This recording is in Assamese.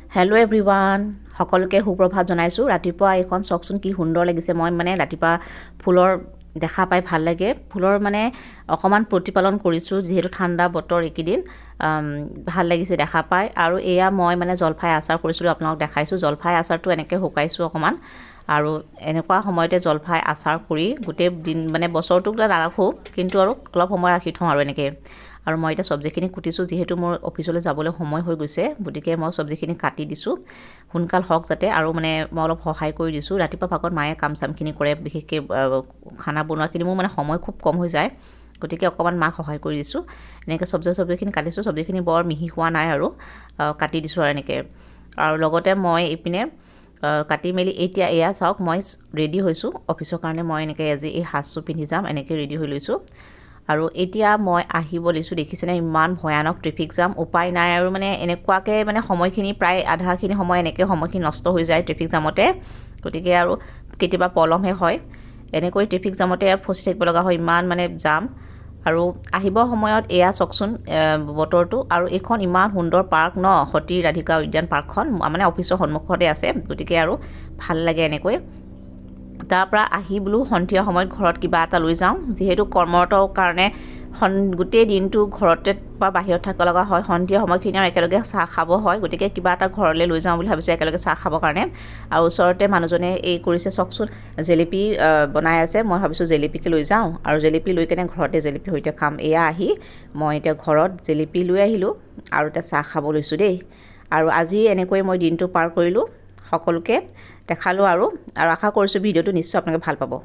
হেল্ল' এভৰিৱান সকলোকে সুপ্ৰভাত জনাইছোঁ ৰাতিপুৱা এইখন চাওকচোন কি সুন্দৰ লাগিছে মই মানে ৰাতিপুৱা ফুলৰ দেখা পাই ভাল লাগে ফুলৰ মানে অকমান প্ৰতিপালন কৰিছোঁ যিহেতু ঠাণ্ডা বতৰ এইকেইদিন ভাল লাগিছে দেখা পাই আৰু এয়া মই মানে জলফাই আচাৰ কৰিছিলোঁ আপোনাক দেখাইছোঁ জলফাই আচাৰটো এনেকৈ শুকাইছোঁ অকমান আৰু এনেকুৱা সময়তে জলফাই আচাৰ কৰি গোটেই দিন মানে বছৰটোক নাৰাখোঁ কিন্তু আৰু অলপ সময় ৰাখি থওঁ আৰু এনেকৈ আৰু মই এটা সবজিখিনি কুটিছোঁ যেহেতু মোৰ অফিচলৈ যাবলৈ সময় হৈ গৈছে গতিকে মই সবজিখিনি কাটি দিছোঁ সোনকাল হওক যাতে আৰু মানে মই অলপ সহায় কৰি দিছোঁ ৰাতিপুৱা ভাগত মায়ে কাম চামখিনি কৰে বিশেষকৈ খানা বনোৱাখিনি মোৰ মানে সময় খুব কম হৈ যায় গতিকে অকমান মাক সহায় কৰি দিছোঁ এনেকৈ সবজিখিনি কাটিছোঁ সবজিখিনি বৰ মিহি হোৱা নাই আৰু কাটি দিছোঁ আৰু এনেকৈ আৰু লগতে মই ইপিনে কাটি মেলি এতিয়া এয়া চাওক মই ৰেডি হৈছোঁ অফিচৰ কাৰণে মই এনেকৈ আজি এই সাজটো পিন্ধি যাম এনেকৈ ৰেডি হৈ লৈছোঁ আৰু এতিয়া মই আহিব লৈছোঁ দেখিছেনে ইমান ভয়ানক ট্ৰেফিক জাম উপায় নাই আৰু মানে এনেকুৱাকৈ মানে সময়খিনি প্ৰায় আধাখিনি সময় এনেকৈ সময়খিনি নষ্ট হৈ যায় ট্ৰেফিক জামতে গতিকে আৰু কেতিয়াবা পলমহে হয় এনেকৈ ট্ৰেফিক জামতে ফচি থাকিব লগা হয় ইমান মানে জাম আৰু আহিব সময়ত এয়া চাওকচোন বতৰটো আৰু এইখন ইমান সুন্দৰ পাৰ্ক ন সতী ৰাধিকা উদ্যান পাৰ্কখন মানে অফিচৰ সন্মুখতে আছে গতিকে আৰু ভাল লাগে এনেকৈ তাৰ পৰা আহি বোলো সন্ধিয়া সময়ত ঘৰত কিবা এটা লৈ যাওঁ যেহেতু কৰ্মৰত কাৰণে গোটেই দিনটো ঘৰতে বা বাহিৰত থাকিব লগা হয় সন্ধিয়া সময়খিনি আৰু একেলগে চাহ খাব হয় গতিকে কিবা এটা ঘৰলৈ লৈ যাওঁ বুলি ভাবিছোঁ একেলগে চাহ খাবৰ কাৰণে আৰু ওচৰতে মানুহজনে এই কৰিছে চাওকচোন জেলেপি বনাই আছে মই ভাবিছোঁ জেলেপিকে লৈ যাওঁ আৰু জেলেপি লৈ কেনে ঘৰতে জেলেপি সৈতে খাম এয়া আহি মই এতিয়া ঘৰত জেলেপি লৈ আহিলোঁ আৰু এতিয়া চাহ খাব লৈছোঁ দেই আৰু আজি এনেকৈ মই দিনটো পাৰ কৰিলোঁ সকলোকে দেখালোঁ আৰু আশা কৰিছোঁ ভিডিঅ'টো নিশ্চয় আপোনালোকে ভাল পাব